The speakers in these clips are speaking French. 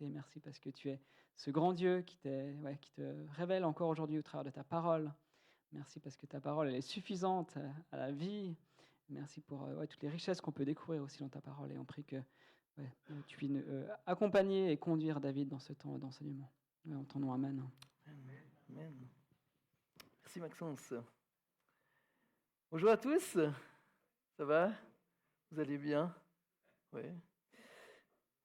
Merci parce que tu es ce grand Dieu qui te révèle encore aujourd'hui au travers de ta parole. Merci parce que ta parole, elle est suffisante à la vie. Merci pour toutes les richesses qu'on peut découvrir aussi dans ta parole. Et on prie que tu puisses accompagner et conduire David dans ce temps d'enseignement. Ouais, en ton nom, amen. Amen. Merci Maxence. Bonjour à tous. Ça va? Vous allez bien? Oui.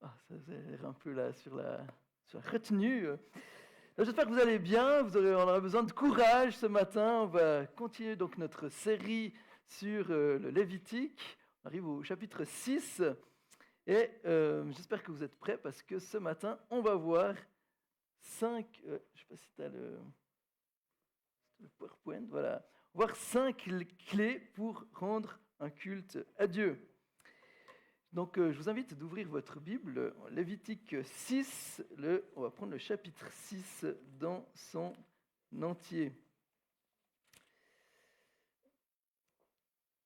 Ah, ça a l'air un peu là sur la retenue. J'espère que vous allez bien. On aura besoin de courage ce matin. On va continuer donc notre série sur le Lévitique. On arrive au chapitre 6. Et j'espère que vous êtes prêts parce que ce matin, on va voir 5... je ne sais pas si tu as le PowerPoint. Voilà. On va voir 5 clés pour rendre un culte à Dieu. Donc, je vous invite d'ouvrir votre Bible, Lévitique 6, on va prendre le chapitre 6 dans son entier.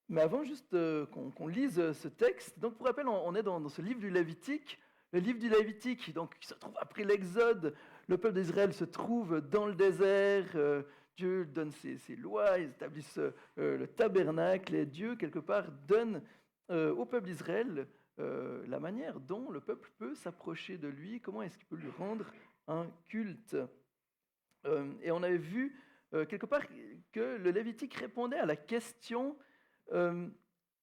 Mais avant, juste qu'on lise ce texte, donc pour rappel, on est dans ce livre du Lévitique. Le livre du Lévitique, donc, qui se trouve après l'Exode, le peuple d'Israël se trouve dans le désert, Dieu donne ses lois, ils établissent le tabernacle, et Dieu, quelque part, donne au peuple d'Israël la manière dont le peuple peut s'approcher de lui, comment est-ce qu'il peut lui rendre un culte. Et on avait vu quelque part que le Lévitique répondait à la question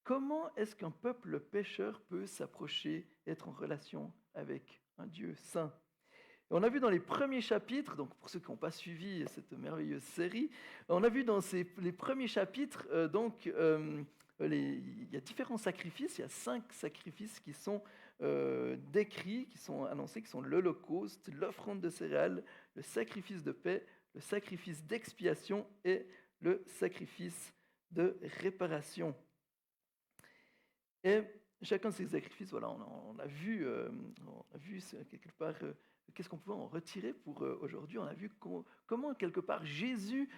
comment est-ce qu'un peuple pécheur peut s'approcher, être en relation avec un Dieu saint. Et on a vu dans les premiers chapitres, donc pour ceux qui n'ont pas suivi cette merveilleuse série, on a vu dans les premiers chapitres, il y a différents sacrifices, il y a 5 sacrifices qui sont décrits, qui sont annoncés, qui sont l'Holocauste, l'offrande de céréales, le sacrifice de paix, le sacrifice d'expiation et le sacrifice de réparation. Et chacun de ces sacrifices, voilà, on a vu quelque part qu'est-ce qu'on pouvait en retirer pour aujourd'hui. On a vu comment quelque part Jésus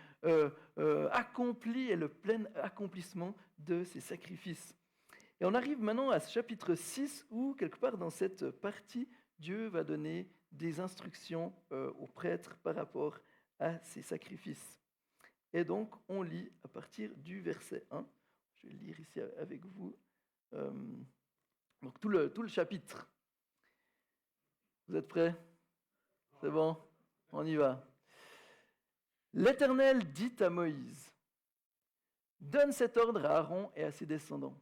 accomplit et le plein accomplissement de ces sacrifices. Et on arrive maintenant à ce chapitre 6 où quelque part dans cette partie, Dieu va donner des instructions aux prêtres par rapport à ces sacrifices. Et donc on lit à partir du verset 1. Je vais lire ici avec vous. Donc tout le chapitre. Vous êtes prêts? C'est bon? On y va. L'Éternel dit à Moïse, « Donne cet ordre à Aaron et à ses descendants.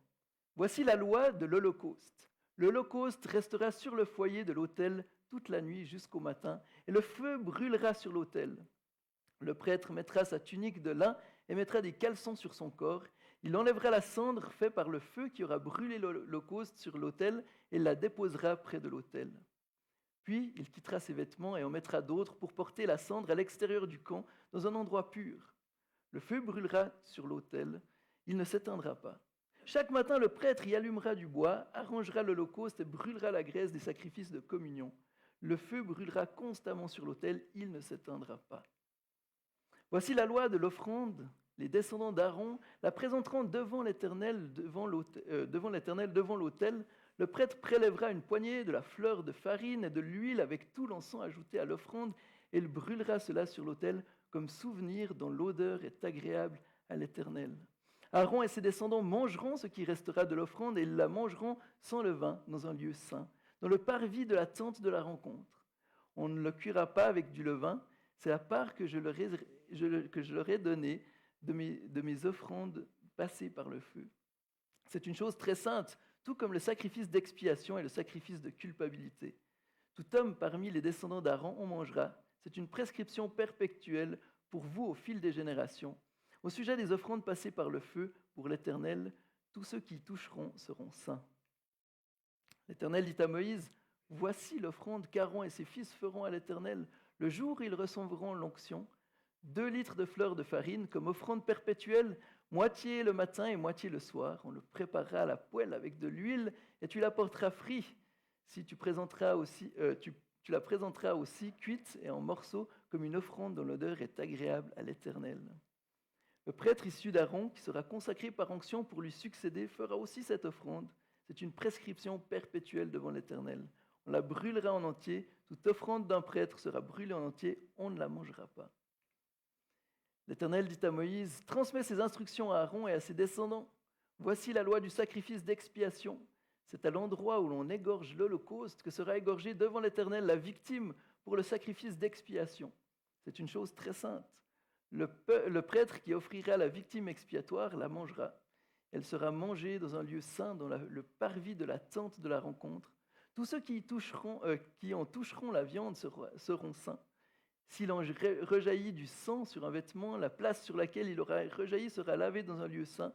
Voici la loi de l'Holocauste. L'Holocauste restera sur le foyer de l'autel toute la nuit jusqu'au matin, et le feu brûlera sur l'autel. Le prêtre mettra sa tunique de lin et mettra des caleçons sur son corps. Il enlèvera la cendre faite par le feu qui aura brûlé l'holocauste sur l'autel et la déposera près de l'autel. Puis il quittera ses vêtements et en mettra d'autres pour porter la cendre à l'extérieur du camp, dans un endroit pur. Le feu brûlera sur l'autel, il ne s'éteindra pas. Chaque matin, le prêtre y allumera du bois, arrangera l'holocauste et brûlera la graisse des sacrifices de communion. Le feu brûlera constamment sur l'autel, il ne s'éteindra pas. Voici la loi de l'offrande. Les descendants d'Aaron la présenteront devant l'Éternel, devant l'autel. Le prêtre prélèvera une poignée de la fleur de farine et de l'huile avec tout l'encens ajouté à l'offrande, et il brûlera cela sur l'autel comme souvenir dont l'odeur est agréable à l'Éternel. Aaron et ses descendants mangeront ce qui restera de l'offrande, et ils la mangeront sans levain dans un lieu saint, dans le parvis de la tente de la rencontre. On ne le cuira pas avec du levain, c'est la part que je leur ai donnée de mes offrandes passées par le feu. C'est une chose très sainte, tout comme le sacrifice d'expiation et le sacrifice de culpabilité. Tout homme parmi les descendants d'Aaron en mangera. C'est une prescription perpétuelle pour vous au fil des générations. Au sujet des offrandes passées par le feu pour l'Éternel, tous ceux qui y toucheront seront saints. L'Éternel dit à Moïse, « Voici l'offrande qu'Aaron et ses fils feront à l'Éternel. Le jour où ils recevront l'onction, 2 litres de fleurs de farine comme offrande perpétuelle, moitié le matin et moitié le soir. On le préparera à la poêle avec de l'huile et tu l'apporteras frit. Si tu la présenteras aussi cuite et en morceaux comme une offrande dont l'odeur est agréable à l'Éternel. Le prêtre issu d'Aaron, qui sera consacré par onction pour lui succéder, fera aussi cette offrande. C'est une prescription perpétuelle devant l'Éternel. on la brûlera en entier. Toute offrande d'un prêtre sera brûlée en entier, on ne la mangera pas. L'Éternel dit à Moïse, transmets ces instructions à Aaron et à ses descendants. Voici la loi du sacrifice d'expiation. C'est à l'endroit où l'on égorge l'holocauste que sera égorgée devant l'Éternel la victime pour le sacrifice d'expiation. C'est une chose très sainte. Le prêtre qui offrira la victime expiatoire la mangera. Elle sera mangée dans un lieu saint, dans le parvis de la tente de la rencontre. Tous ceux qui en toucheront la viande seront saints. S'il en rejaillit du sang sur un vêtement, la place sur laquelle il aura rejailli sera lavée dans un lieu saint.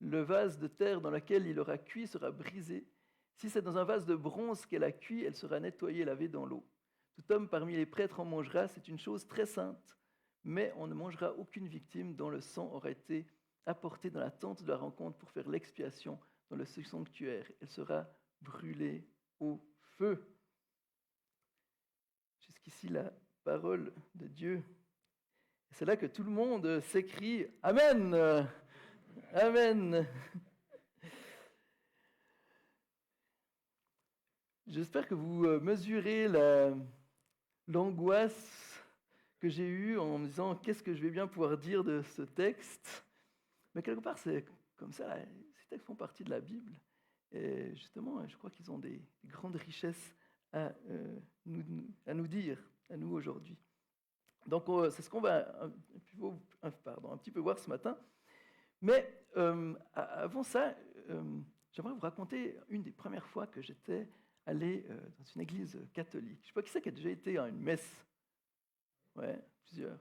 Le vase de terre dans lequel il aura cuit sera brisé. Si c'est dans un vase de bronze qu'elle a cuit, elle sera nettoyée et lavée dans l'eau. Tout homme parmi les prêtres en mangera, c'est une chose très sainte. Mais on ne mangera aucune victime dont le sang aura été apporté dans la tente de la rencontre pour faire l'expiation dans le sanctuaire. Elle sera brûlée au feu. Jusqu'ici, la parole de Dieu. Et c'est là que tout le monde s'écrie « Amen !» Amen. J'espère que vous mesurez l'angoisse que j'ai eue en me disant qu'est-ce que je vais bien pouvoir dire de ce texte. Mais quelque part, c'est comme ça, ces textes font partie de la Bible. Et justement, je crois qu'ils ont des grandes richesses à nous dire, à nous aujourd'hui. Donc, c'est ce qu'on va un petit peu voir ce matin. Mais avant ça, j'aimerais vous raconter une des premières fois que j'étais allé dans une église catholique. Je ne sais pas qui c'est qui a déjà été à une messe. Ouais, plusieurs.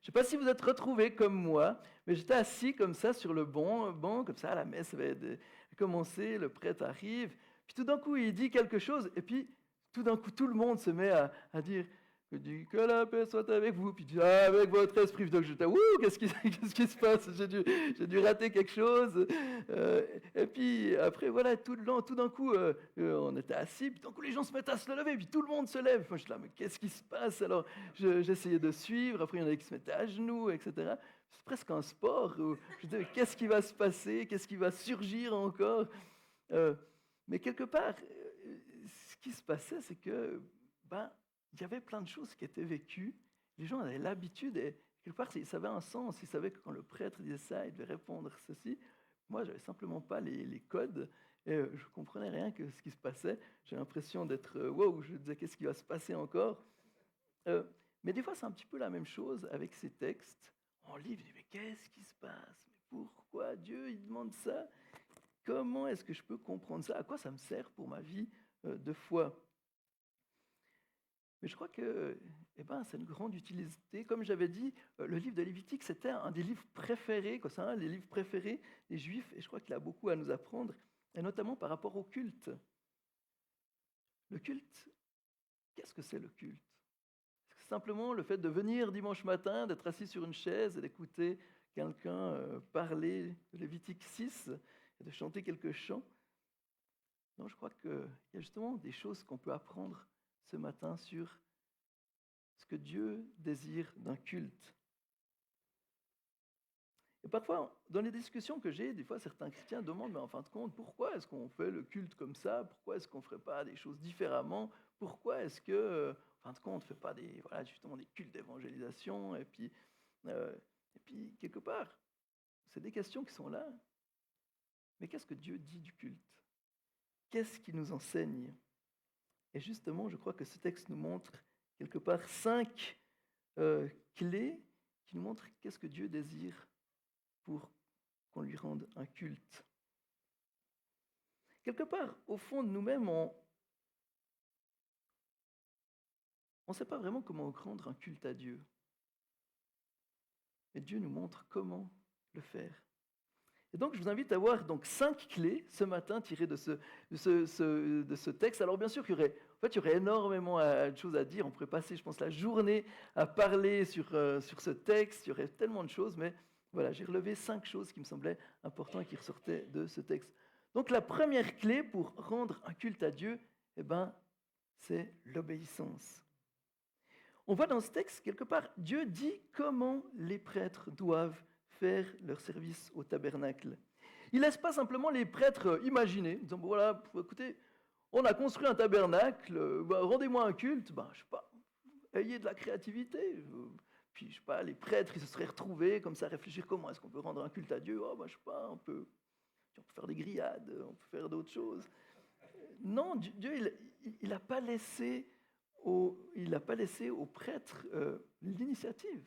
Je ne sais pas si vous êtes retrouvés comme moi, mais j'étais assis comme ça sur le banc, comme ça, la messe va commencer, le prêtre arrive, puis tout d'un coup, il dit quelque chose, et puis tout d'un coup, tout le monde se met à dire que la paix soit avec vous, puis avec votre esprit. Donc j'étais, qu'est-ce qui se passe? J'ai dû rater quelque chose. Et puis après, voilà, tout d'un coup, on était assis, puis tout d'un coup, les gens se mettent à se lever, puis tout le monde se lève. Moi, je suis là, mais qu'est-ce qui se passe? Alors, j'essayais de suivre, après, il y en a qui se mettaient à genoux, etc. C'est presque un sport. Je disais, qu'est-ce qui va se passer? Qu'est-ce qui va surgir encore? Mais quelque part, ce qui se passait, c'est que, il y avait plein de choses qui étaient vécues. Les gens avaient l'habitude, et quelque part, ça avait un sens. Ils savaient que quand le prêtre disait ça, il devait répondre ceci. Moi, je n'avais simplement pas les codes, et je ne comprenais rien que ce qui se passait. J'ai l'impression d'être, je disais, qu'est-ce qui va se passer encore? Mais des fois, c'est un petit peu la même chose avec ces textes. On lit, mais qu'est-ce qui se passe? Mais pourquoi Dieu, il demande ça? Comment est-ce que je peux comprendre ça? À quoi ça me sert pour ma vie de foi? Mais je crois que c'est une grande utilité. Comme j'avais dit, le livre de Lévitique, c'était un des livres préférés, c'est un des livres préférés des Juifs, et je crois qu'il a beaucoup à nous apprendre, et notamment par rapport au culte. Le culte, qu'est-ce que c'est le culte? C'est simplement le fait de venir dimanche matin, d'être assis sur une chaise et d'écouter quelqu'un parler de Lévitique 6 et de chanter quelques chants? Non, je crois qu'il y a justement des choses qu'on peut apprendre ce matin sur ce que Dieu désire d'un culte. Et parfois, dans les discussions que j'ai, des fois certains chrétiens demandent, mais en fin de compte, pourquoi est-ce qu'on fait le culte comme ça? Pourquoi est-ce qu'on ne ferait pas des choses différemment? Pourquoi est-ce que, en fin de compte, on ne fait pas justement des cultes d'évangélisation? Et puis, quelque part, c'est des questions qui sont là. Mais qu'est-ce que Dieu dit du culte? Qu'est-ce qu'il nous enseigne? Et justement, je crois que ce texte nous montre quelque part 5 clés qui nous montrent qu'est-ce que Dieu désire pour qu'on lui rende un culte. Quelque part, au fond de nous-mêmes, on ne sait pas vraiment comment rendre un culte à Dieu. Mais Dieu nous montre comment le faire. Et donc, je vous invite à voir 5 clés ce matin tirées de ce texte. Alors, bien sûr, il y aurait énormément de choses à dire. On pourrait passer, je pense, la journée à parler sur ce texte. Il y aurait tellement de choses, mais voilà, j'ai relevé 5 choses qui me semblaient importantes et qui ressortaient de ce texte. Donc, la première clé pour rendre un culte à Dieu, c'est l'obéissance. On voit dans ce texte, quelque part, Dieu dit comment les prêtres doivent faire leur service au tabernacle. Il ne laisse pas simplement les prêtres imaginer, en disant, voilà, écoutez, on a construit un tabernacle, rendez-moi un culte, je sais pas, ayez de la créativité. Puis, je sais pas, les prêtres, ils se seraient retrouvés comme ça, à réfléchir comment est-ce qu'on peut rendre un culte à Dieu. Je sais pas, on peut faire des grillades, on peut faire d'autres choses. Non, Dieu, il n'a pas laissé aux prêtres l'initiative.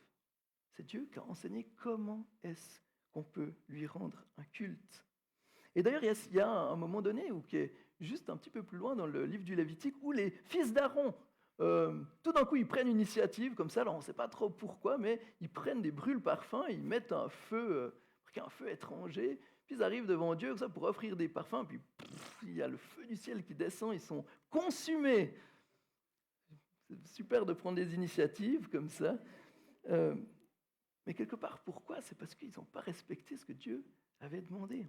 C'est Dieu qui a enseigné comment est-ce qu'on peut lui rendre un culte. Et d'ailleurs, il y a un moment donné, qui est juste un petit peu plus loin dans le livre du Lévitique, où les fils d'Aaron, tout d'un coup, ils prennent une initiative comme ça, alors on ne sait pas trop pourquoi, mais ils prennent des brûle-parfums, ils mettent un feu étranger, puis ils arrivent devant Dieu comme ça, pour offrir des parfums, puis il y a le feu du ciel qui descend, ils sont consumés. C'est super de prendre des initiatives comme ça. Mais quelque part, pourquoi? C'est parce qu'ils n'ont pas respecté ce que Dieu avait demandé.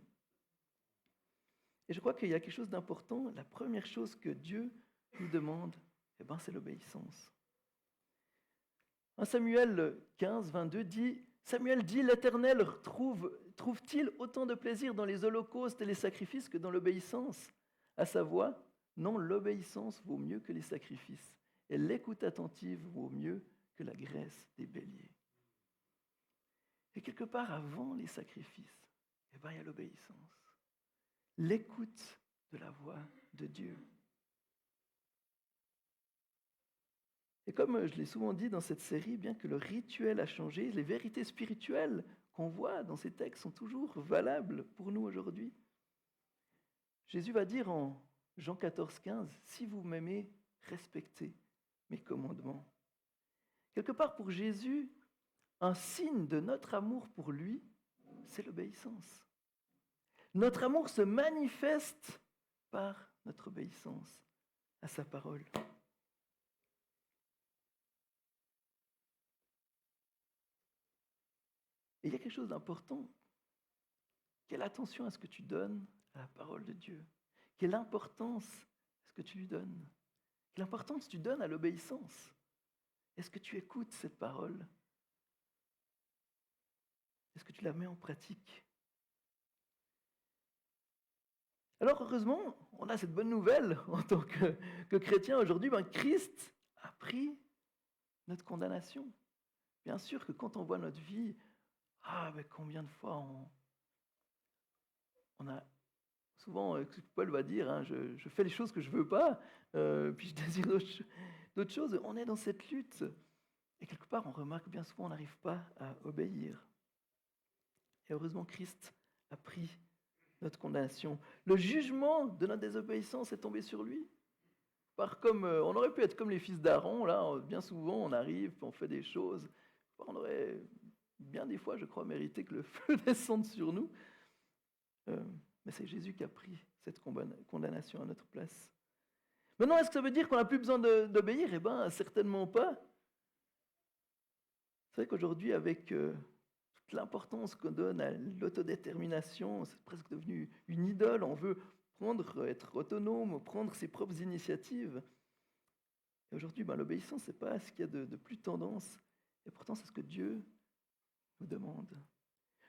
Et je crois qu'il y a quelque chose d'important. La première chose que Dieu nous demande, c'est l'obéissance. 1 Samuel 15, 22 dit, Samuel dit, l'Éternel trouve-t-il autant de plaisir dans les holocaustes et les sacrifices que dans l'obéissance? À sa voix, non, l'obéissance vaut mieux que les sacrifices, et l'écoute attentive vaut mieux que la graisse des béliers. Et quelque part, avant les sacrifices, il y a l'obéissance. L'écoute de la voix de Dieu. Et comme je l'ai souvent dit dans cette série, bien que le rituel a changé, les vérités spirituelles qu'on voit dans ces textes sont toujours valables pour nous aujourd'hui. Jésus va dire en Jean 14, 15, « Si vous m'aimez, respectez mes commandements. » Quelque part pour Jésus, un signe de notre amour pour lui, c'est l'obéissance. Notre amour se manifeste par notre obéissance à sa parole. Et il y a quelque chose d'important. Quelle attention est-ce que tu donnes à la parole de Dieu? Quelle importance est-ce que tu lui donnes? Quelle importance tu donnes à l'obéissance? Est-ce que tu écoutes cette parole? Est-ce que tu la mets en pratique? Alors heureusement, on a cette bonne nouvelle en tant que chrétien aujourd'hui, Christ a pris notre condamnation. Bien sûr que quand on voit notre vie, mais combien de fois on a souvent, Paul va dire, je fais les choses que je ne veux pas, puis je désire d'autres choses. On est dans cette lutte. Et quelque part, on remarque bien souvent, on n'arrive pas à obéir. Et heureusement, Christ a pris notre condamnation. Le jugement de notre désobéissance est tombé sur lui. On aurait pu être comme les fils d'Aaron, là, bien souvent, on arrive, on fait des choses. On aurait bien des fois, je crois, mérité que le feu descende sur nous. Mais c'est Jésus qui a pris cette condamnation à notre place. Maintenant, est-ce que ça veut dire qu'on n'a plus besoin d'obéir? Certainement pas. C'est vrai qu'aujourd'hui, avec toute l'importance qu'on donne à l'autodétermination, c'est presque devenu une idole. On veut être autonome, prendre ses propres initiatives. Et aujourd'hui, l'obéissance, ce n'est pas ce qu'il y a de plus tendance. Et pourtant, c'est ce que Dieu nous demande.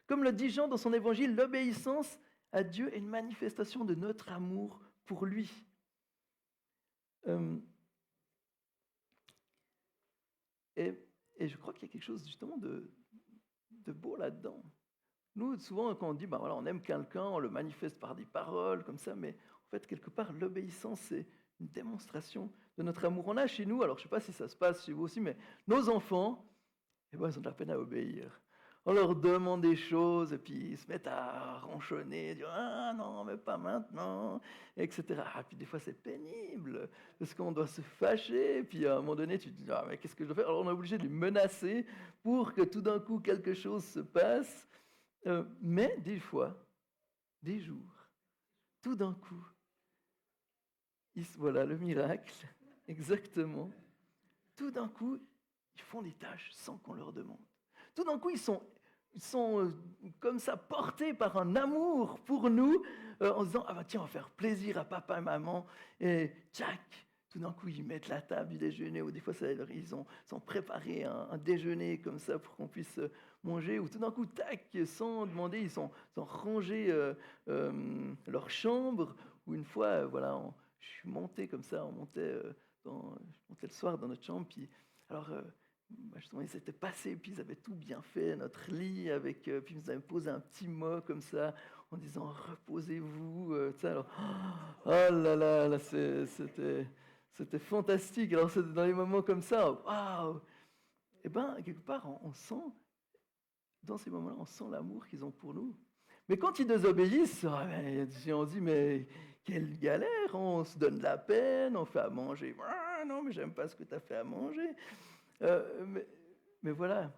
Comme le dit Jean dans son évangile, l'obéissance à Dieu est une manifestation de notre amour pour lui. Et je crois qu'il y a quelque chose justement de beau là-dedans. Nous, souvent, quand on dit on aime quelqu'un, on le manifeste par des paroles comme ça, mais en fait, quelque part, l'obéissance, c'est une démonstration de notre amour. On a chez nous, alors je ne sais pas si ça se passe chez vous aussi, mais nos enfants, ils ont de la peine à obéir. On leur demande des choses et puis ils se mettent à ronchonner, dire « Ah non, mais pas maintenant », etc. Puis des fois c'est pénible parce qu'on doit se fâcher. Puis à un moment donné, tu te dis « Ah mais qu'est-ce que je dois faire ?» Alors on est obligé de les menacer pour que tout d'un coup quelque chose se passe. Mais des fois, des jours, tout d'un coup, voilà le miracle, exactement. Tout d'un coup, ils font des tâches sans qu'on leur demande. Tout d'un coup, ils sont comme ça portés par un amour pour nous, en se disant « Ah tiens, on va faire plaisir à papa et maman. » Et tchac, tout d'un coup, ils mettent la table du déjeuner, ou des fois, ils ont préparé un déjeuner comme ça pour qu'on puisse manger, ou tout d'un coup, tac, sans demander, ils ont rangé leur chambre, ou une fois, je suis monté comme ça, je montais le soir dans notre chambre, puis alors, justement, ils s'étaient passés, puis ils avaient tout bien fait, notre lit, puis ils nous avaient posé un petit mot comme ça, en disant reposez-vous. Tu sais, alors, oh là là, là c'était fantastique. Alors, c'était dans les moments comme ça, waouh! Et bien, quelque part, on sent, dans ces moments-là, on sent l'amour qu'ils ont pour nous. Mais quand ils désobéissent, on se dit, mais quelle galère, on se donne de la peine, on fait à manger. Ah, non, mais j'aime pas ce que tu as fait à manger. Euh, mais, mais voilà,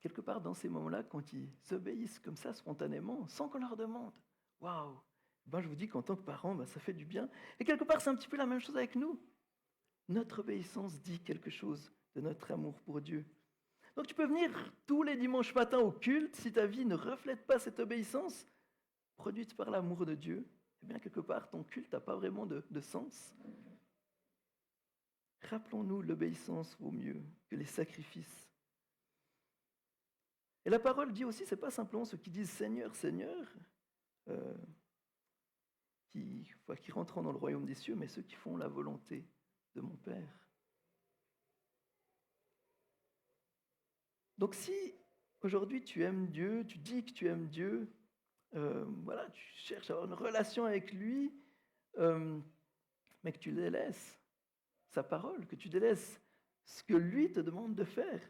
quelque part dans ces moments-là, quand ils s'obéissent comme ça spontanément, sans qu'on leur demande, waouh, ben je vous dis qu'en tant que parent, ben, ça fait du bien. Et quelque part, c'est un petit peu la même chose avec nous. Notre obéissance dit quelque chose de notre amour pour Dieu. Donc tu peux venir tous les dimanches matins au culte, si ta vie ne reflète pas cette obéissance produite par l'amour de Dieu, eh bien quelque part, ton culte n'a pas vraiment de sens. Rappelons-nous, l'obéissance vaut mieux que les sacrifices. Et la parole dit aussi, c'est pas simplement ceux qui disent Seigneur, Seigneur, qui rentreront dans le royaume des cieux, mais ceux qui font la volonté de mon Père. Donc si aujourd'hui tu aimes Dieu, tu dis que tu aimes Dieu, voilà, tu cherches à avoir une relation avec lui, mais que tu délaisses sa parole, que tu délaisses ce que lui te demande de faire,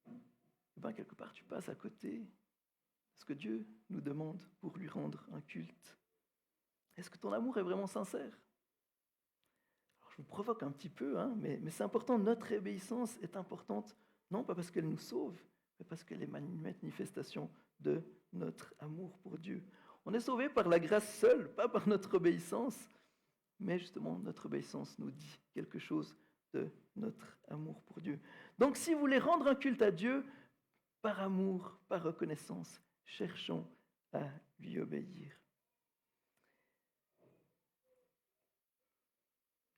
eh bien, quelque part tu passes à côté de ce que Dieu nous demande pour lui rendre un culte. Est-ce que ton amour est vraiment sincère? Alors, je vous provoque un petit peu, hein, mais c'est important, notre obéissance est importante, non pas parce qu'elle nous sauve, mais parce qu'elle est une manifestation de notre amour pour Dieu. On est sauvé par la grâce seule, pas par notre obéissance, mais justement notre obéissance nous dit quelque chose de notre amour pour Dieu. Donc si vous voulez rendre un culte à Dieu, par amour, par reconnaissance, cherchons à lui obéir.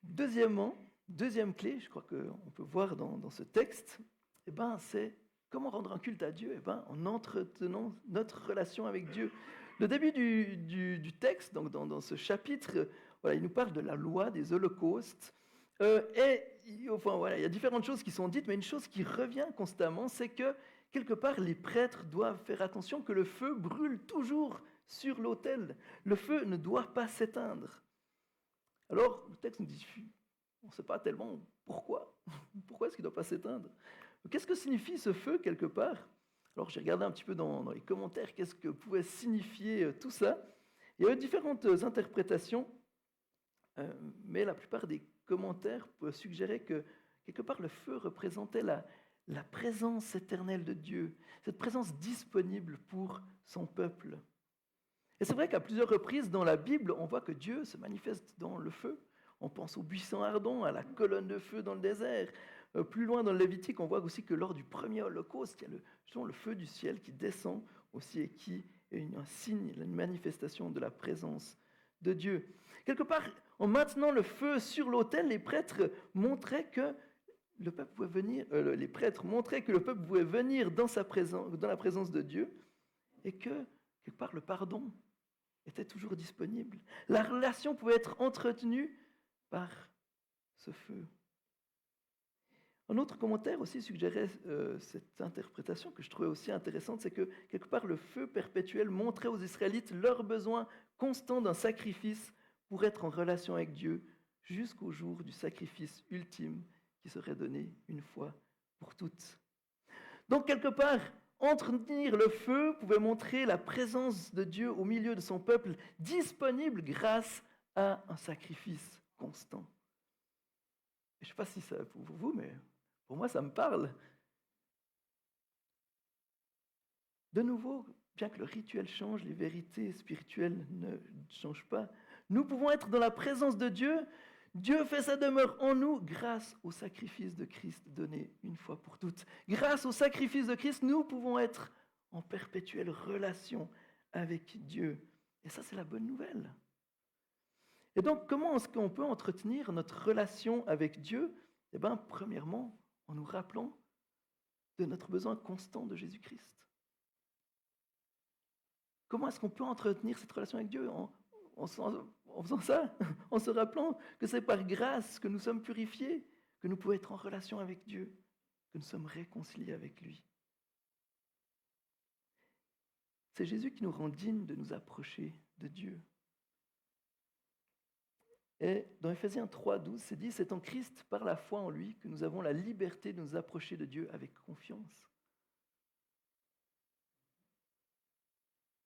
Deuxième clé, je crois qu'on peut voir dans ce texte, eh ben, c'est comment rendre un culte à Dieu, eh ben, en entretenant notre relation avec Dieu. Le début du texte, donc dans ce chapitre, voilà, il nous parle de la loi des holocaustes. Voilà, il y a différentes choses qui sont dites, mais une chose qui revient constamment, c'est que quelque part, les prêtres doivent faire attention que le feu brûle toujours sur l'autel. Le feu ne doit pas s'éteindre. Alors, le texte nous dit, on ne sait pas tellement pourquoi. Pourquoi est-ce qu'il ne doit pas s'éteindre? Qu'est-ce que signifie ce feu, quelque part? Alors, j'ai regardé un petit peu dans les commentaires, qu'est-ce que pouvait signifier tout ça. Il y a eu différentes interprétations, mais la plupart des commentaires suggéraient que, quelque part, le feu représentait la présence éternelle de Dieu, cette présence disponible pour son peuple. Et c'est vrai qu'à plusieurs reprises dans la Bible, on voit que Dieu se manifeste dans le feu. On pense au buisson ardent, à la colonne de feu dans le désert. Plus loin dans le Lévitique, on voit aussi que lors du premier holocauste, il y a le feu du ciel qui descend aussi et qui est un signe, une manifestation de la présence de Dieu. Quelque part, en maintenant le feu sur l'autel, les prêtres montraient que le peuple pouvait venir, dans la présence de Dieu, et que, quelque part, le pardon était toujours disponible. La relation pouvait être entretenue par ce feu. Un autre commentaire aussi suggérait cette interprétation que je trouvais aussi intéressante, c'est que quelque part le feu perpétuel montrait aux Israélites leur besoin constant d'un sacrifice pour être en relation avec Dieu jusqu'au jour du sacrifice ultime qui serait donné une fois pour toutes. Donc quelque part, entretenir le feu pouvait montrer la présence de Dieu au milieu de son peuple, disponible grâce à un sacrifice constant. Je ne sais pas si ça pour vous, mais pour moi, ça me parle. De nouveau, bien que le rituel change, les vérités spirituelles ne changent pas. Nous pouvons être dans la présence de Dieu. Dieu fait sa demeure en nous grâce au sacrifice de Christ donné une fois pour toutes. Grâce au sacrifice de Christ, nous pouvons être en perpétuelle relation avec Dieu. Et ça, c'est la bonne nouvelle. Et donc, comment est-ce qu'on peut entretenir notre relation avec Dieu? Eh bien, premièrement, en nous rappelant de notre besoin constant de Jésus-Christ. Comment est-ce qu'on peut entretenir cette relation avec Dieu? en faisant ça, en se rappelant que c'est par grâce que nous sommes purifiés, que nous pouvons être en relation avec Dieu, que nous sommes réconciliés avec lui. C'est Jésus qui nous rend dignes de nous approcher de Dieu. Et dans Éphésiens 3:12, c'est dit, c'est en Christ, par la foi en lui, que nous avons la liberté de nous approcher de Dieu avec confiance.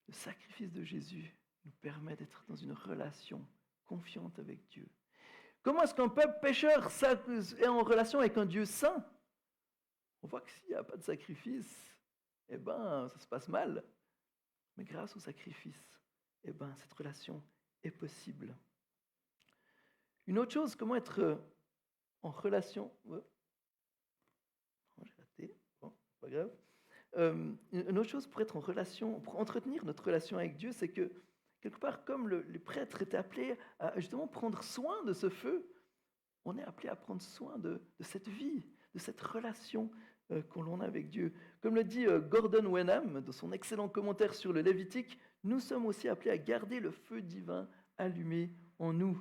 Le sacrifice de Jésus nous permet d'être dans une relation confiante avec Dieu. Comment est-ce qu'un peuple pécheur est en relation avec un Dieu saint? On voit que s'il n'y a pas de sacrifice, ça se passe mal. Mais grâce au sacrifice, cette relation est possible. Une autre chose, comment être en relation... j'ai raté, bon, pas grave. Une autre chose pour être en relation, pour entretenir notre relation avec Dieu, c'est que quelque part, comme les prêtres étaient appelés à justement prendre soin de ce feu, on est appelé à prendre soin de cette vie, de cette relation qu'on a avec Dieu. Comme le dit Gordon Wenham dans son excellent commentaire sur le Lévitique, nous sommes aussi appelés à garder le feu divin allumé en nous.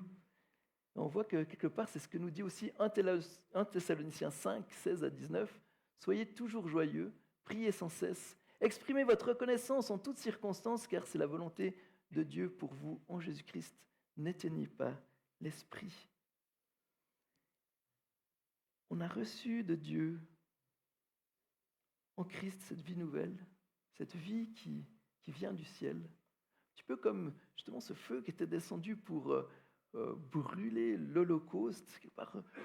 Et on voit que quelque part, c'est ce que nous dit aussi 1 Thessaloniciens 5, 16 à 19. Soyez toujours joyeux, priez sans cesse, exprimez votre reconnaissance en toutes circonstances, car c'est la volonté de Dieu pour vous en Jésus-Christ. N'éteignez pas l'esprit. On a reçu de Dieu en Christ cette vie nouvelle, cette vie qui vient du ciel. Un petit peu comme justement ce feu qui était descendu pour brûler l'Holocauste.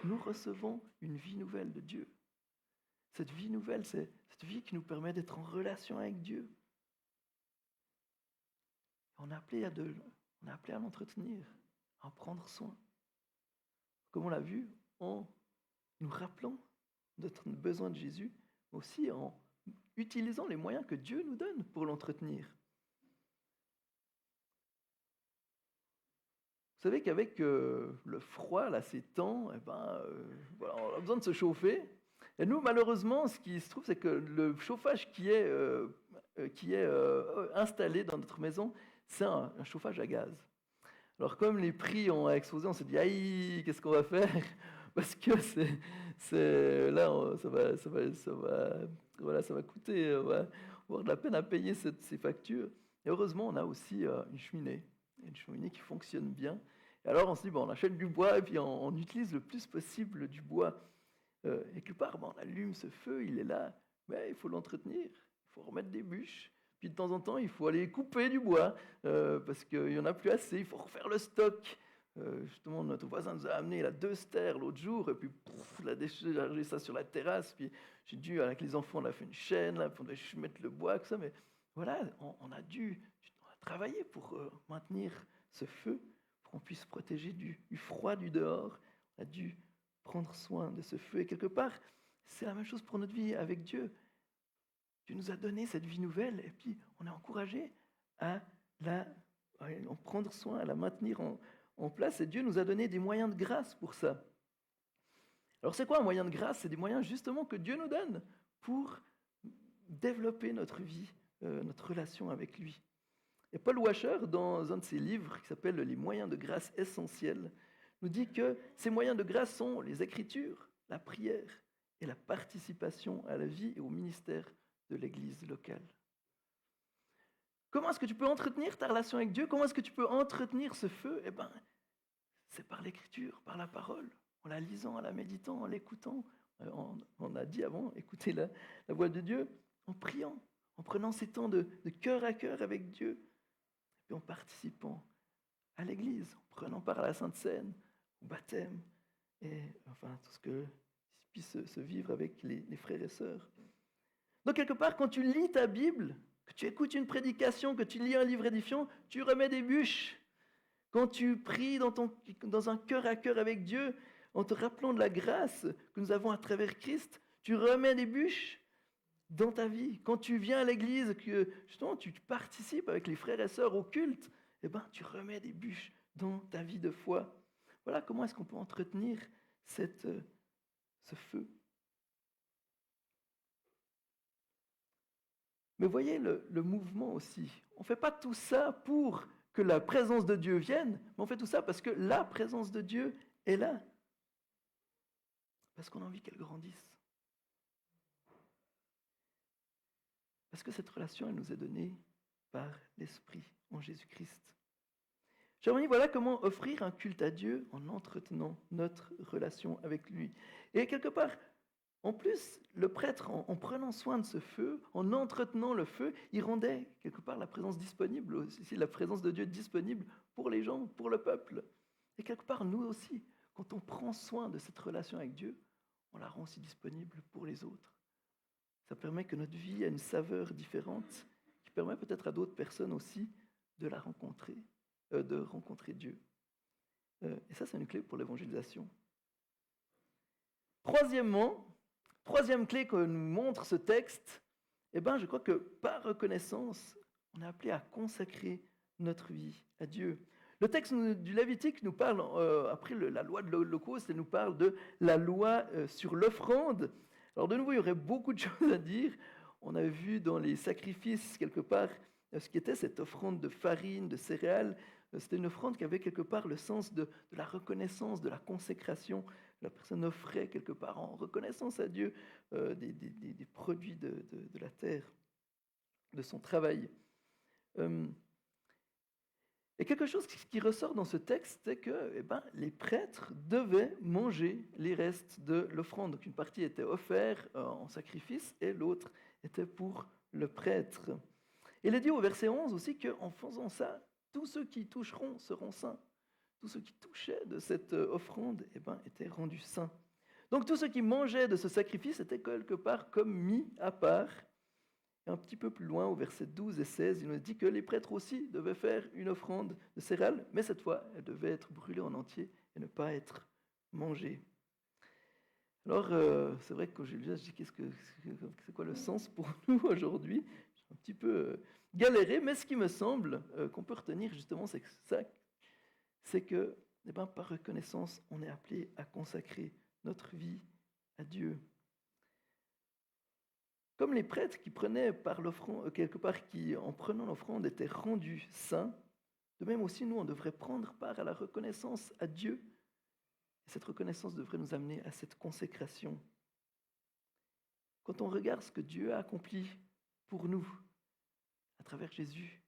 Nous recevons une vie nouvelle de Dieu. Cette vie nouvelle, c'est cette vie qui nous permet d'être en relation avec Dieu. On est appelé à l'entretenir, à en prendre soin. Comme on l'a vu, en nous rappelant de notre besoin de Jésus, mais aussi en utilisant les moyens que Dieu nous donne pour l'entretenir. Vous savez qu'avec le froid, là, ces temps, on a besoin de se chauffer. Et nous, malheureusement, ce qui se trouve, c'est que le chauffage qui est installé dans notre maison, c'est un chauffage à gaz. Alors, comme les prix ont explosé, on s'est dit, aïe, qu'est-ce qu'on va faire? Parce que ça va coûter, on va avoir de la peine à payer ces factures. Et heureusement, on a aussi une cheminée qui fonctionne bien. Et alors, on se dit, on achète du bois et puis on utilise le plus possible du bois. Et quelque part, on allume ce feu, il est là, mais il faut l'entretenir, il faut remettre des bûches. Puis de temps en temps, il faut aller couper du bois parce qu'il n'y en a plus assez, il faut refaire le stock. Justement, notre voisin nous a amené 2 stères l'autre jour, et puis il a déchargé ça sur la terrasse. Puis j'ai dû, avec les enfants, on a fait une chaîne, là, puis on devait mettre le bois, tout ça. Mais voilà, on a travaillé pour maintenir ce feu, pour qu'on puisse protéger du froid du dehors. On a dû prendre soin de ce feu. Et quelque part, c'est la même chose pour notre vie avec Dieu. Dieu nous a donné cette vie nouvelle, et puis on est encouragé à en prendre soin, à la maintenir en place, et Dieu nous a donné des moyens de grâce pour ça. Alors c'est quoi un moyen de grâce? C'est des moyens justement que Dieu nous donne pour développer notre vie, notre relation avec lui. Et Paul Washer, dans un de ses livres qui s'appelle « Les moyens de grâce essentiels », nous dit que ces moyens de grâce sont les Écritures, la prière et la participation à la vie et au ministère de l'Église locale. Comment est-ce que tu peux entretenir ta relation avec Dieu? Comment est-ce que tu peux entretenir ce feu? C'est par l'Écriture, par la parole, en la lisant, en la méditant, en l'écoutant. On a dit avant, écouter la voix de Dieu, en priant, en prenant ces temps de cœur à cœur avec Dieu, et puis en participant à l'Église, en prenant part à la Sainte Seine, au baptême, et tout ce que puisse se vivre avec les frères et sœurs. Donc quelque part, quand tu lis ta Bible, que tu écoutes une prédication, que tu lis un livre édifiant, tu remets des bûches. Quand tu pries dans un cœur à cœur avec Dieu, en te rappelant de la grâce que nous avons à travers Christ, tu remets des bûches dans ta vie. Quand tu viens à l'église, que justement tu participes avec les frères et sœurs au culte, tu remets des bûches dans ta vie de foi. Voilà comment est-ce qu'on peut entretenir ce feu. Mais voyez le mouvement aussi. On ne fait pas tout ça pour que la présence de Dieu vienne, mais on fait tout ça parce que la présence de Dieu est là. Parce qu'on a envie qu'elle grandisse. Parce que cette relation, elle nous est donnée par l'Esprit en Jésus-Christ. Chers amis, voilà comment offrir un culte à Dieu en entretenant notre relation avec lui. Et quelque part, en plus, le prêtre, en prenant soin de ce feu, en entretenant le feu, il rendait quelque part la présence disponible aussi, la présence de Dieu disponible pour les gens, pour le peuple. Et quelque part, nous aussi, quand on prend soin de cette relation avec Dieu, on la rend aussi disponible pour les autres. Ça permet que notre vie ait une saveur différente, qui permet peut-être à d'autres personnes aussi de la rencontrer, de rencontrer Dieu. Et ça, c'est une clé pour l'évangélisation. Troisième clé que nous montre ce texte, je crois que par reconnaissance, on est appelé à consacrer notre vie à Dieu. Le texte du Lévitique nous parle, après la loi de l'Holocauste, elle nous parle de la loi sur l'offrande. Alors de nouveau, il y aurait beaucoup de choses à dire. On a vu dans les sacrifices, quelque part, ce qu'était cette offrande de farine, de céréales. C'était une offrande qui avait quelque part le sens de la reconnaissance, de la consécration. La personne offrait quelque part en reconnaissance à Dieu des produits de la terre, de son travail. Et quelque chose qui ressort dans ce texte, c'est que les prêtres devaient manger les restes de l'offrande. Donc une partie était offerte en sacrifice et l'autre était pour le prêtre. Il est dit au verset 11 aussi qu'en faisant ça, tous ceux qui y toucheront seront saints. Tous ceux qui touchaient de cette offrande étaient rendus saints. Donc tous ceux qui mangeaient de ce sacrifice étaient quelque part comme mis à part. Et un petit peu plus loin, au verset 12 et 16, il nous dit que les prêtres aussi devaient faire une offrande de céréales, mais cette fois, elle devait être brûlée en entier et ne pas être mangée. Alors, c'est vrai que quand j'ai lu ça, je dis c'est quoi le sens pour nous aujourd'hui? J'ai un petit peu galéré, mais ce qui me semble qu'on peut retenir justement, c'est que par reconnaissance, on est appelé à consacrer notre vie à Dieu. Comme les prêtres qui prenaient par l'offrande, quelque part, qui en prenant l'offrande étaient rendus saints, de même aussi nous, on devrait prendre part à la reconnaissance à Dieu. Et cette reconnaissance devrait nous amener à cette consécration. Quand on regarde ce que Dieu a accompli pour nous, à travers Jésus,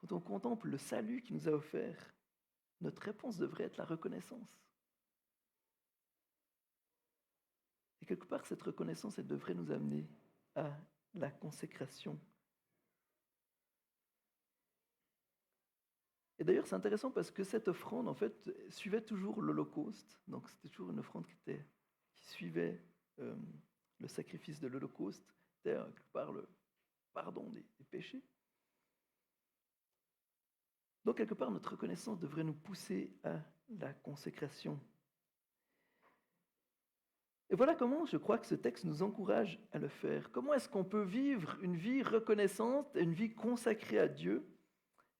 quand on contemple le salut qu'il nous a offert, notre réponse devrait être la reconnaissance. Et quelque part, cette reconnaissance, elle devrait nous amener à la consécration. Et d'ailleurs, c'est intéressant parce que cette offrande, en fait, suivait toujours l'Holocauste. Donc, c'était toujours une offrande qui suivait le sacrifice de l'Holocauste. C'était quelque part le pardon des péchés. Donc, quelque part, notre reconnaissance devrait nous pousser à la consécration. Et voilà comment je crois que ce texte nous encourage à le faire. Comment est-ce qu'on peut vivre une vie reconnaissante, une vie consacrée à Dieu?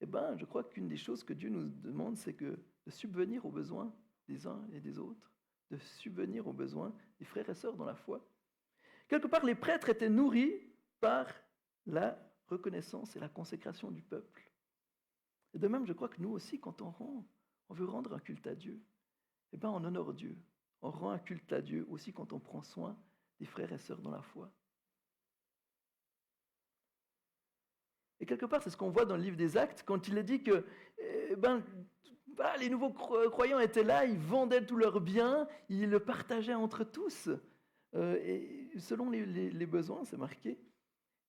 Je crois qu'une des choses que Dieu nous demande, c'est de subvenir aux besoins des uns et des autres, de subvenir aux besoins des frères et sœurs dans la foi. Quelque part, les prêtres étaient nourris par la reconnaissance et la consécration du peuple. Et de même, je crois que nous aussi, quand on veut rendre un culte à Dieu, on honore Dieu. On rend un culte à Dieu aussi quand on prend soin des frères et sœurs dans la foi. Et quelque part, c'est ce qu'on voit dans le livre des Actes, quand il est dit que les nouveaux croyants étaient là, ils vendaient tous leurs biens, ils le partageaient entre tous. Et selon les besoins, c'est marqué,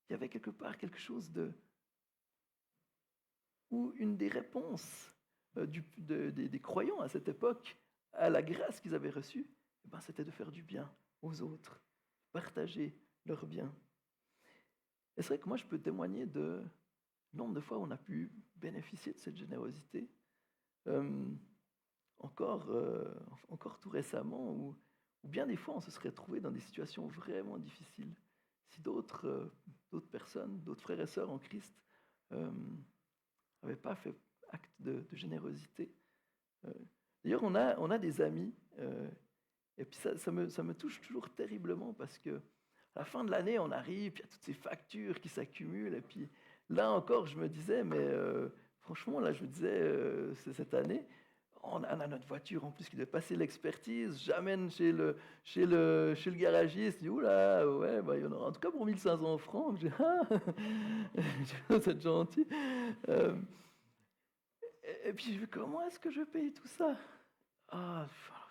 il y avait quelque part quelque chose où une des réponses des croyants à cette époque, à la grâce qu'ils avaient reçue, c'était de faire du bien aux autres, partager leurs biens. Et c'est vrai que moi, je peux témoigner de nombre de fois où on a pu bénéficier de cette générosité. Encore tout récemment, où bien des fois, on se serait trouvé dans des situations vraiment difficiles. Si d'autres personnes, d'autres frères et sœurs en Christ n'avaient pas fait acte de générosité. D'ailleurs, on a des amis, et puis ça me touche toujours terriblement parce que à la fin de l'année, on arrive, puis il y a toutes ces factures qui s'accumulent, et puis là encore, je me disais, mais franchement, là, je me disais, c'est cette année, on a notre voiture en plus qui doit passer l'expertise. J'amène chez le garagiste. Il dit, oula, ouais, bah, il y en aura en tout cas pour 1500 francs. Je dis, ah, vous êtes gentil. Euh, et puis, je dis, comment est-ce que je paye tout ça? Alors,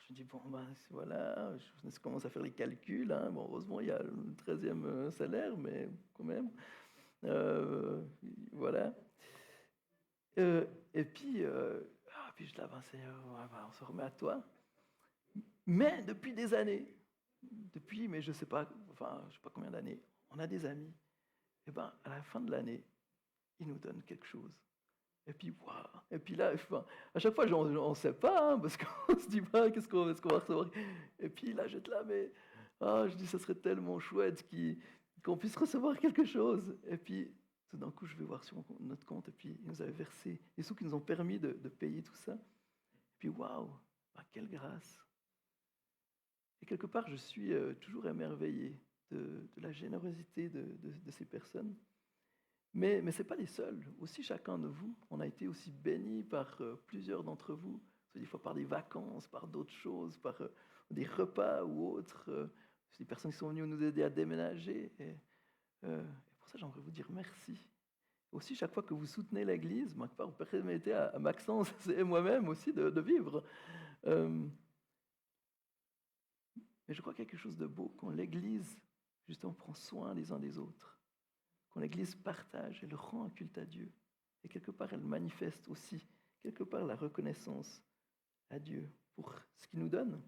je me dis, bon, ben, voilà, je commence à faire les calculs. Hein. Bon, heureusement, il y a le 13e salaire, mais quand même. Euh, voilà. Et puis, puis je l'avance, Seigneur, ouais, bah, on se remet à toi. Mais depuis des années, mais je sais pas, enfin, je sais pas combien d'années, on a des amis. Et ben, à la fin de l'année, ils nous donnent quelque chose. Et puis, waouh. Et puis là, enfin, à chaque fois, on ne sait pas, hein, parce qu'on se dit pas est-ce qu'on va recevoir. Et puis là, j'étais là, mais je dis, ça serait tellement chouette qu'on puisse recevoir quelque chose. Et puis, tout d'un coup, je vais voir sur notre compte, et puis ils nous avaient versé les sous qui nous ont permis de payer tout ça. Et puis, waouh, quelle grâce. Et quelque part, je suis toujours émerveillé de la générosité de ces personnes. Mais ce n'est pas les seuls. Aussi, chacun de vous, on a été aussi bénis par plusieurs d'entre vous, des fois par des vacances, par d'autres choses, par des repas ou autres. Des personnes qui sont venues nous aider à déménager. Et pour ça, j'aimerais vous dire merci. Aussi, chaque fois que vous soutenez l'Église, vous permettez à Maxence et moi-même aussi de vivre. Mais je crois qu'il y a quelque chose de beau quand l'Église, justement, prend soin les uns des autres. Quand l'Église partage, elle rend un culte à Dieu. Et quelque part, elle manifeste aussi, quelque part, la reconnaissance à Dieu pour ce qu'il nous donne.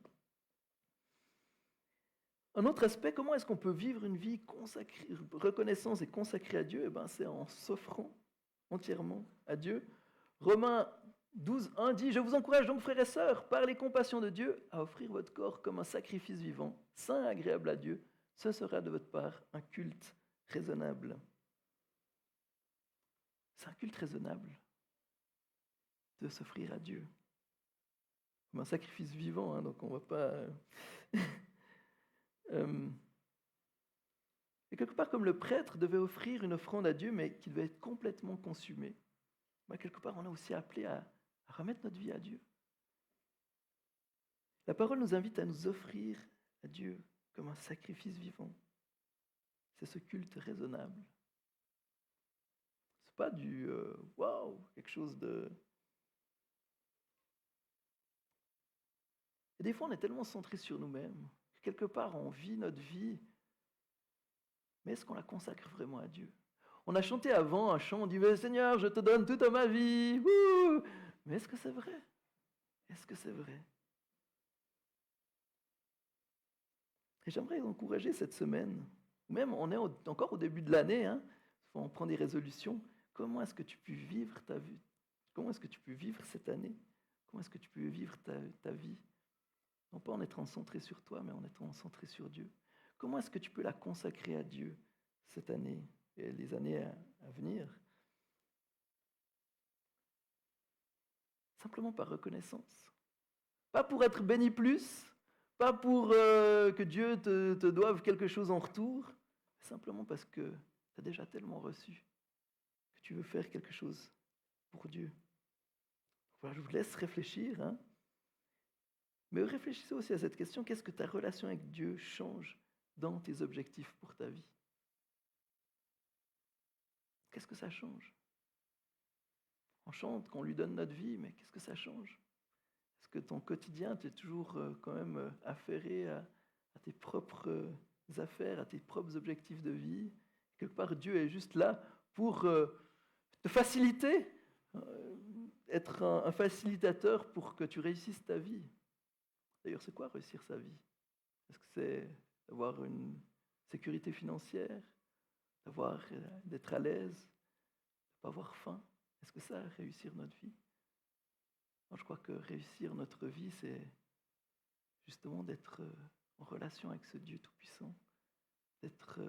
Un autre aspect, comment est-ce qu'on peut vivre une vie consacrée, reconnaissance et consacrée à Dieu? Eh ben, c'est en s'offrant entièrement à Dieu. Romains 12:1 dit, « Je vous encourage donc, frères et sœurs, par les compassions de Dieu, à offrir votre corps comme un sacrifice vivant, saint et agréable à Dieu. Ce sera de votre part un culte raisonnable. » C'est un culte raisonnable de s'offrir à Dieu. Comme un sacrifice vivant, hein, donc on ne va pas... Et quelque part, comme le prêtre devait offrir une offrande à Dieu, mais qui devait être complètement consumée, quelque part, on est aussi appelé à remettre notre vie à Dieu. La parole nous invite à nous offrir à Dieu comme un sacrifice vivant. C'est ce culte raisonnable. C'est pas du waouh, quelque chose de... Et des fois, on est tellement centré sur nous-mêmes que quelque part, on vit notre vie, mais est-ce qu'on la consacre vraiment à Dieu? On a chanté avant un chant, on dit « Mais Seigneur, je te donne toute ma vie. » Mais est-ce que c'est vrai? Est-ce que c'est vrai? Et j'aimerais vous encourager cette semaine, même on est encore au début de l'année, hein, on prend des résolutions. Comment est-ce que tu peux vivre ta vie? Comment est-ce que tu peux vivre cette année? Comment est-ce que tu peux vivre ta vie? Non pas en étant centré sur toi, mais en étant centré sur Dieu. Comment est-ce que tu peux la consacrer à Dieu cette année et les années à venir? Simplement par reconnaissance. Pas pour être béni plus, pas pour que Dieu te doive quelque chose en retour, simplement parce que tu as déjà tellement reçu que tu veux faire quelque chose pour Dieu. Voilà, je vous laisse réfléchir, hein. Mais réfléchissez aussi à cette question, qu'est-ce que ta relation avec Dieu change dans tes objectifs pour ta vie? Qu'est-ce que ça change? On chante qu'on lui donne notre vie, mais qu'est-ce que ça change? Est-ce que ton quotidien, tu es toujours quand même affairé à tes propres affaires, à tes propres objectifs de vie? Quelque part, Dieu est juste là pour te faciliter, être un facilitateur pour que tu réussisses ta vie. D'ailleurs, c'est quoi réussir sa vie? Est-ce que c'est avoir une sécurité financière, d'être à l'aise, de ne pas avoir faim? Est-ce que ça, réussir notre vie? Moi, je crois que réussir notre vie, c'est justement d'être en relation avec ce Dieu Tout-Puissant, d'être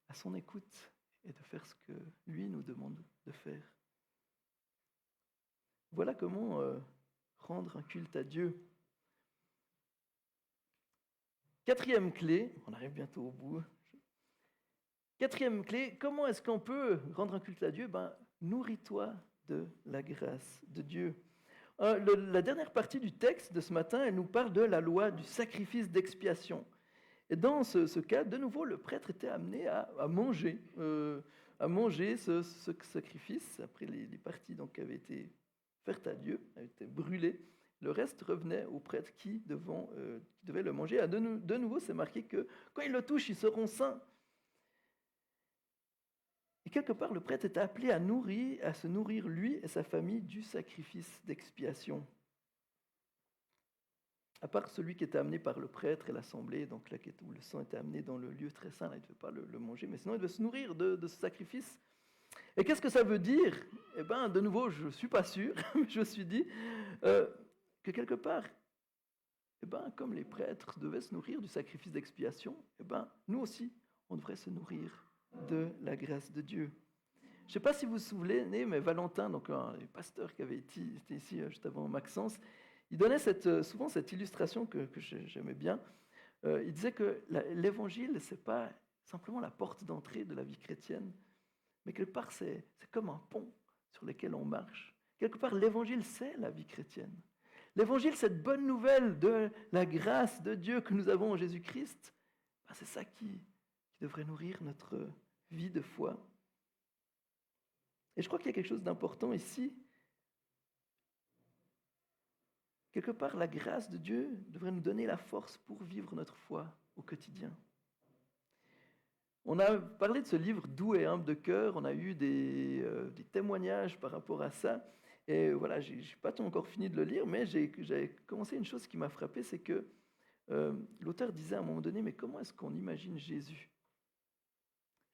à son écoute et de faire ce que lui nous demande de faire. Voilà comment rendre un culte à Dieu. Quatrième clé, on arrive bientôt au bout. Quatrième clé, comment est-ce qu'on peut rendre un culte à Dieu? nourris-toi de la grâce de Dieu. La dernière partie du texte de ce matin, elle nous parle de la loi du sacrifice d'expiation. Et dans ce cas, de nouveau, le prêtre était amené à manger ce sacrifice, après les parties donc, qui avaient été faites à Dieu, avaient été brûlées. Le reste revenait au prêtre qui devait le manger. Et de nouveau, c'est marqué que quand ils le touchent, ils seront saints. Et quelque part, le prêtre était appelé à se nourrir, lui et sa famille, du sacrifice d'expiation. À part celui qui était amené par le prêtre et l'assemblée, donc là où le sang était amené dans le lieu très saint, là, il ne devait pas le manger, mais sinon il devait se nourrir de ce sacrifice. Et qu'est-ce que ça veut dire? Eh bien, de nouveau, je ne suis pas sûr, mais je me suis dit que quelque part, eh ben, comme les prêtres devaient se nourrir du sacrifice d'expiation, eh ben, nous aussi, on devrait se nourrir de la grâce de Dieu. Je ne sais pas si vous vous souvenez, mais Valentin, donc un des pasteurs qui avait été ici juste avant Maxence, il donnait souvent cette illustration que j'aimais bien. Il disait que l'évangile, ce n'est pas simplement la porte d'entrée de la vie chrétienne, mais quelque part, c'est comme un pont sur lequel on marche. Quelque part, l'évangile, c'est la vie chrétienne. L'évangile, cette bonne nouvelle de la grâce de Dieu que nous avons en Jésus-Christ, ben c'est ça qui devrait nourrir notre vie de foi. Et je crois qu'il y a quelque chose d'important ici. Quelque part, la grâce de Dieu devrait nous donner la force pour vivre notre foi au quotidien. On a parlé de ce livre doux et humble de cœur, on a eu des témoignages par rapport à ça. Et voilà, je n'ai pas encore fini de le lire, mais j'ai commencé une chose qui m'a frappé, c'est que l'auteur disait à un moment donné, mais comment est-ce qu'on imagine Jésus?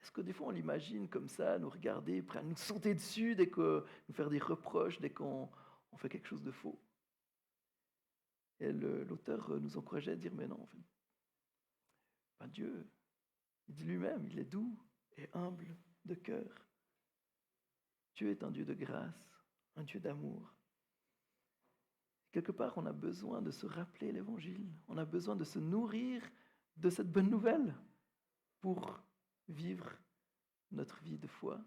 Est-ce que des fois on l'imagine comme ça, nous regarder, prêt à nous sauter dessus, nous faire des reproches dès qu'on fait quelque chose de faux? Et l'auteur nous encourageait à dire, mais non, en fait, ben Dieu, il dit lui-même, il est doux et humble de cœur. Dieu est un Dieu de grâce, un Dieu d'amour. Quelque part, on a besoin de se rappeler l'Évangile. On a besoin de se nourrir de cette bonne nouvelle pour vivre notre vie de foi.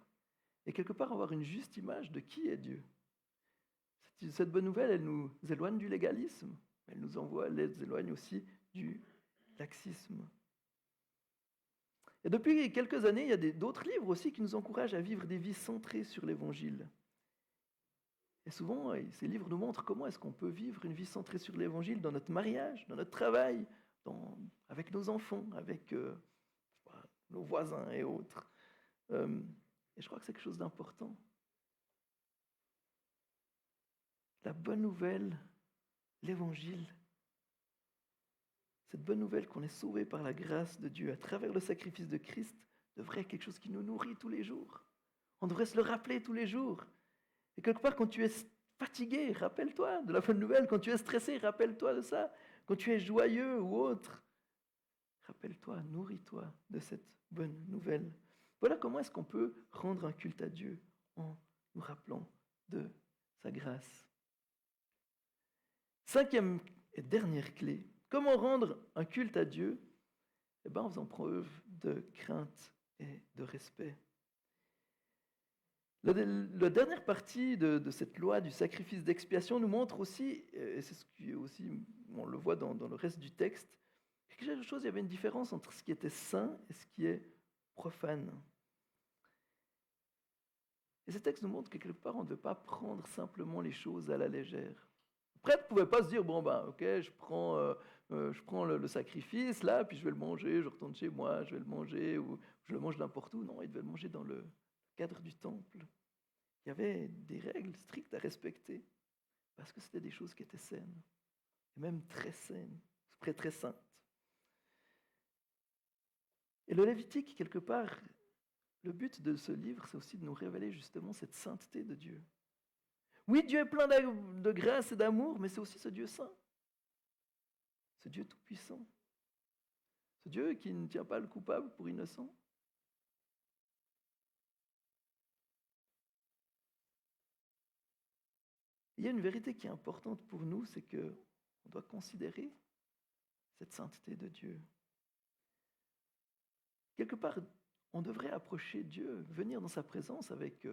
Et quelque part, avoir une juste image de qui est Dieu. Cette bonne nouvelle, elle nous éloigne du légalisme. Elle nous éloigne aussi du laxisme. Et depuis quelques années, il y a d'autres livres aussi qui nous encouragent à vivre des vies centrées sur l'Évangile. Et souvent, ces livres nous montrent comment est-ce qu'on peut vivre une vie centrée sur l'Évangile dans notre mariage, dans notre travail, avec nos enfants, avec nos voisins et autres. Et je crois que c'est quelque chose d'important. La bonne nouvelle, l'Évangile, cette bonne nouvelle qu'on est sauvé par la grâce de Dieu à travers le sacrifice de Christ, devrait être quelque chose qui nous nourrit tous les jours. On devrait se le rappeler tous les jours. Et quelque part, quand tu es fatigué, rappelle-toi de la bonne nouvelle. Quand tu es stressé, rappelle-toi de ça. Quand tu es joyeux ou autre, rappelle-toi, nourris-toi de cette bonne nouvelle. Voilà comment est-ce qu'on peut rendre un culte à Dieu en nous rappelant de sa grâce. Cinquième et dernière clé, comment rendre un culte à Dieu? Eh bien, en faisant preuve de crainte et de respect. La dernière partie de cette loi du sacrifice d'expiation nous montre aussi, et c'est ce qui est aussi, on le voit dans le reste du texte, quelque chose, il y avait une différence entre ce qui était saint et ce qui est profane. Et ce texte nous montre que quelque part, on ne devait pas prendre simplement les choses à la légère. Le prêtre ne pouvait pas se dire, bon ben ok, je prends le sacrifice là, puis je vais le manger, je retourne chez moi, je vais le manger, ou je le mange n'importe où. Non, il devait le manger dans le cadre du temple. Il y avait des règles strictes à respecter, parce que c'était des choses qui étaient saines, et même très saines, très très saintes. Et le Lévitique, quelque part, le but de ce livre, c'est aussi de nous révéler justement cette sainteté de Dieu. Oui, Dieu est plein de grâce et d'amour, mais c'est aussi ce Dieu saint, ce Dieu tout-puissant, ce Dieu qui ne tient pas le coupable pour innocent. Il y a une vérité qui est importante pour nous, c'est qu'on doit considérer cette sainteté de Dieu. Quelque part, on devrait approcher Dieu, venir dans sa présence avec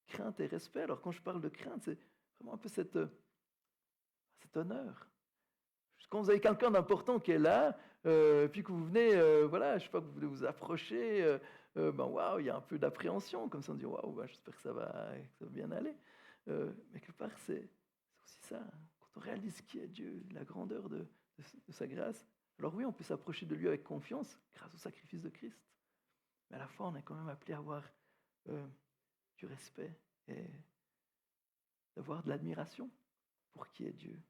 crainte et respect. Alors quand je parle de crainte, c'est vraiment un peu cet honneur. Quand vous avez quelqu'un d'important qui est là, puis que vous venez, voilà, je sais pas, que vous voulez vous approcher, ben waouh, il y a un peu d'appréhension, comme ça on dit waouh, ben, j'espère que ça va bien aller. Mais quelque part, c'est aussi ça, hein. Quand on réalise qui est Dieu, la grandeur de sa grâce, alors oui, on peut s'approcher de lui avec confiance, grâce au sacrifice de Christ. Mais à la fois, on est quand même appelé à avoir du respect et d'avoir de l'admiration pour qui est Dieu.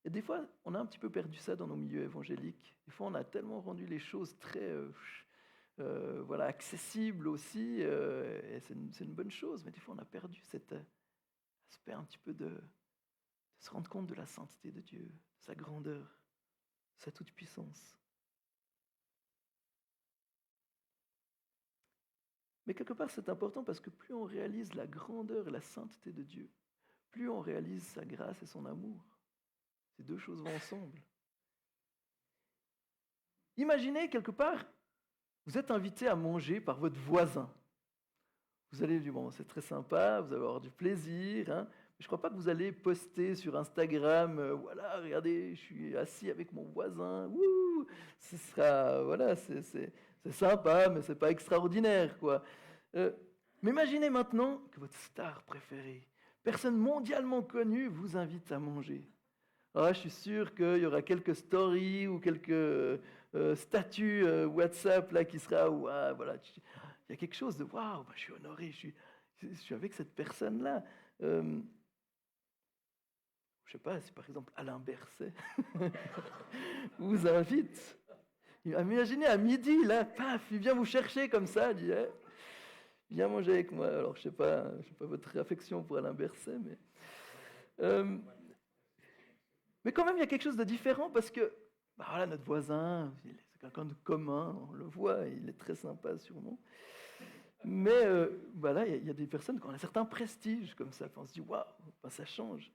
Et des fois, on a un petit peu perdu ça dans nos milieux évangéliques. Des fois, on a tellement rendu les choses très voilà, accessibles aussi, et c'est une bonne chose, mais des fois, on a perdu cet aspect un petit peu de se rendre compte de la sainteté de Dieu, de sa grandeur, de sa toute-puissance. Mais quelque part, c'est important parce que plus on réalise la grandeur et la sainteté de Dieu, plus on réalise sa grâce et son amour. Ces deux choses vont ensemble. Imaginez quelque part, vous êtes invité à manger par votre voisin. Vous allez dire, bon, c'est très sympa, vous allez avoir du plaisir, hein, mais je ne crois pas que vous allez poster sur Instagram, voilà, regardez, je suis assis avec mon voisin, wouh, ce sera, voilà, c'est sympa, mais ce n'est pas extraordinaire, quoi. Mais imaginez maintenant que votre star préférée, personne mondialement connue, vous invite à manger. Ah, je suis sûr qu'il y aura quelques stories ou quelques statuts WhatsApp là, qui sera, ouah, voilà, il y a quelque chose de waouh, bah, je suis honoré, je suis avec cette personne-là. Je ne sais pas, si par exemple Alain Berset vous invite. Imaginez à midi, là, paf, il vient vous chercher comme ça, il dit eh, viens manger avec moi. Alors je sais pas votre affection pour Alain Berset, mais quand même il y a quelque chose de différent parce que bah voilà, notre voisin, c'est quelqu'un de commun, on le voit, il est très sympa sûrement. Mais voilà, il y a des personnes qui ont un certain prestige comme ça. On se dit, waouh, ben, ça change.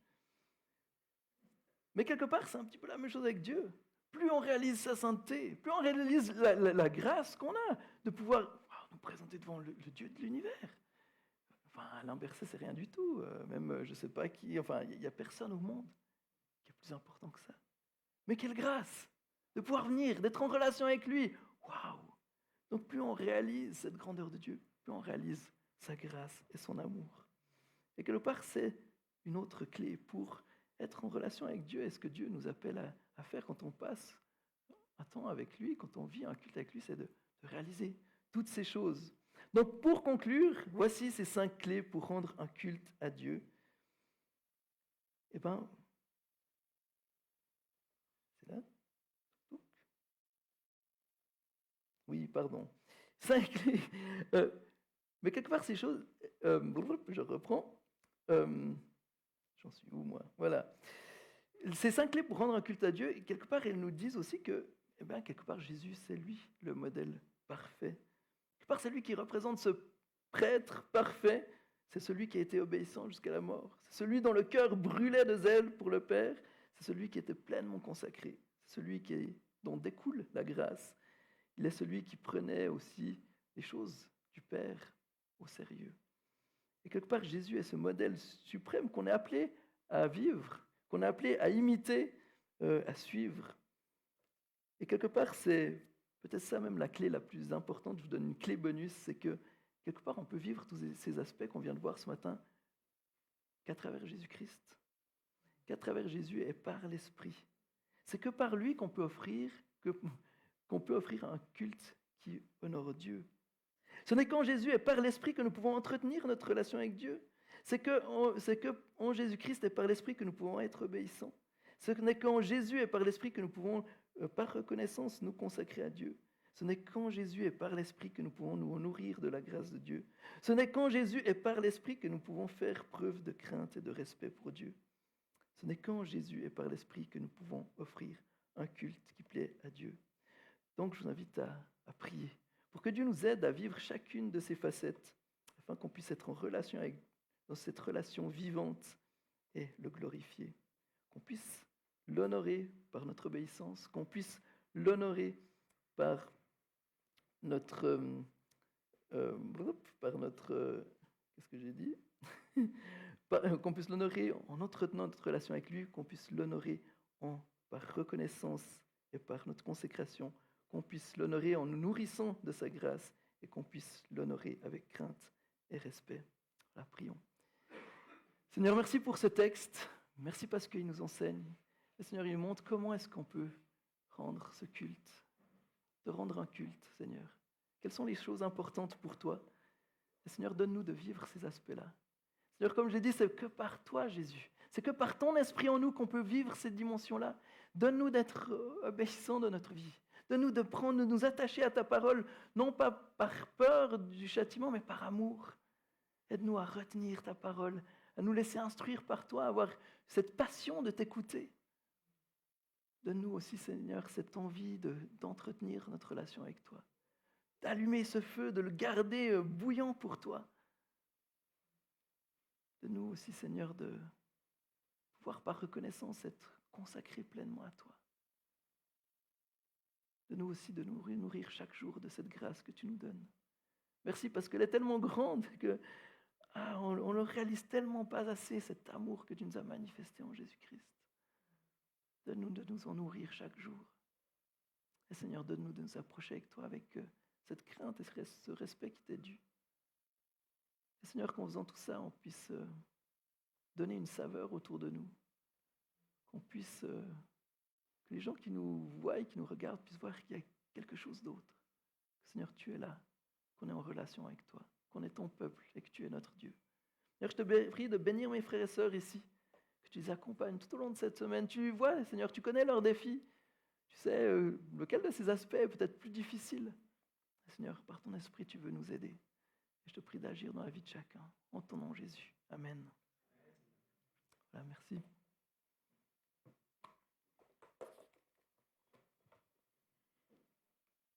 Mais quelque part, c'est un petit peu la même chose avec Dieu. Plus on réalise sa sainteté, plus on réalise la grâce qu'on a de pouvoir nous présenter devant le Dieu de l'univers. Enfin, Alain Berset, c'est rien du tout. Même, je ne sais pas qui, enfin, il n'y a personne au monde qui est plus important que ça. Mais quelle grâce de pouvoir venir, d'être en relation avec lui. Waouh! Donc plus on réalise cette grandeur de Dieu, plus on réalise sa grâce et son amour. Et quelque part, c'est une autre clé pour être en relation avec Dieu. Et ce que Dieu nous appelle à faire quand on passe un temps avec lui, quand on vit un culte avec lui, c'est de réaliser toutes ces choses. Donc pour conclure, voici ces 5 clés pour rendre un culte à Dieu. Eh bien, c'est là. Oui, pardon. 5 clés. Mais quelque part, ces choses, je reprends. J'en suis où, moi? Voilà. Ces 5 clés pour rendre un culte à Dieu, et quelque part, elles nous disent aussi que, eh bien, quelque part, Jésus, c'est lui le modèle parfait. Quelque part, c'est lui qui représente ce prêtre parfait. C'est celui qui a été obéissant jusqu'à la mort. C'est celui dont le cœur brûlait de zèle pour le Père. C'est celui qui était pleinement consacré. C'est celui dont découle la grâce. Il est celui qui prenait aussi les choses du Père au sérieux. Et quelque part, Jésus est ce modèle suprême qu'on est appelé à vivre, qu'on est appelé à imiter, à suivre. Et quelque part, c'est peut-être ça même la clé la plus importante. Je vous donne une clé bonus, c'est que quelque part, on peut vivre tous ces aspects qu'on vient de voir ce matin qu'à travers Jésus-Christ, qu'à travers Jésus et par l'Esprit. C'est que par lui qu'on peut offrir un culte qui honore Dieu. Ce n'est qu'en Jésus et par l'Esprit que nous pouvons entretenir notre relation avec Dieu. C'est qu'en Jésus-Christ et par l'Esprit que nous pouvons être obéissants. Ce n'est qu'en Jésus et par l'Esprit que nous pouvons, par reconnaissance, nous consacrer à Dieu. Ce n'est qu'en Jésus et par l'Esprit que nous pouvons nous nourrir de la grâce de Dieu. Ce n'est qu'en Jésus et par l'Esprit que nous pouvons faire preuve de crainte et de respect pour Dieu. Ce n'est qu'en Jésus et par l'Esprit que nous pouvons offrir un culte qui plaît à Dieu. Donc je vous invite à prier pour que Dieu nous aide à vivre chacune de ces facettes, afin qu'on puisse être en relation dans cette relation vivante et le glorifier. Qu'on puisse l'honorer par notre obéissance, qu'on puisse l'honorer par notre, par notre, qu'est-ce que j'ai dit qu'on puisse l'honorer en entretenant notre relation avec lui, qu'on puisse l'honorer par reconnaissance et par notre consécration, qu'on puisse l'honorer en nous nourrissant de sa grâce et qu'on puisse l'honorer avec crainte et respect. Voilà, prions. Seigneur, merci pour ce texte. Merci parce qu'il nous enseigne. Et Seigneur, il nous montre comment est-ce qu'on peut rendre ce culte, te rendre un culte, Seigneur. Quelles sont les choses importantes pour toi? Et Seigneur, donne-nous de vivre ces aspects-là. Seigneur, comme je l'ai dit, c'est que par toi, Jésus, c'est que par ton esprit en nous qu'on peut vivre cette dimension-là. Donne-nous d'être obéissants dans notre vie. Donne-nous de nous attacher à ta parole, non pas par peur du châtiment, mais par amour. Aide-nous à retenir ta parole, à nous laisser instruire par toi, à avoir cette passion de t'écouter. Donne-nous aussi, Seigneur, cette envie d'entretenir notre relation avec toi, d'allumer ce feu, de le garder bouillant pour toi. Donne-nous aussi, Seigneur, de pouvoir par reconnaissance être consacrés pleinement à toi. Donne-nous aussi de nous nourrir chaque jour de cette grâce que tu nous donnes. Merci parce qu'elle est tellement grande que on ne réalise tellement pas assez cet amour que tu nous as manifesté en Jésus-Christ. Donne-nous de nous en nourrir chaque jour. Et Seigneur, donne-nous de nous approcher avec toi avec cette crainte et ce respect qui t'est dû. Et Seigneur, qu'en faisant tout ça, on puisse donner une saveur autour de nous. Qu'on puisse, que les gens qui nous voient et qui nous regardent puissent voir qu'il y a quelque chose d'autre. Que Seigneur, tu es là, qu'on est en relation avec toi, qu'on est ton peuple et que tu es notre Dieu. Seigneur, je te prie de bénir mes frères et sœurs ici, que tu les accompagnes tout au long de cette semaine. Tu vois, Seigneur, tu connais leurs défis. Tu sais lequel de ces aspects est peut-être plus difficile. Seigneur, par ton esprit, tu veux nous aider. Et je te prie d'agir dans la vie de chacun. En ton nom, Jésus. Amen. Voilà, merci.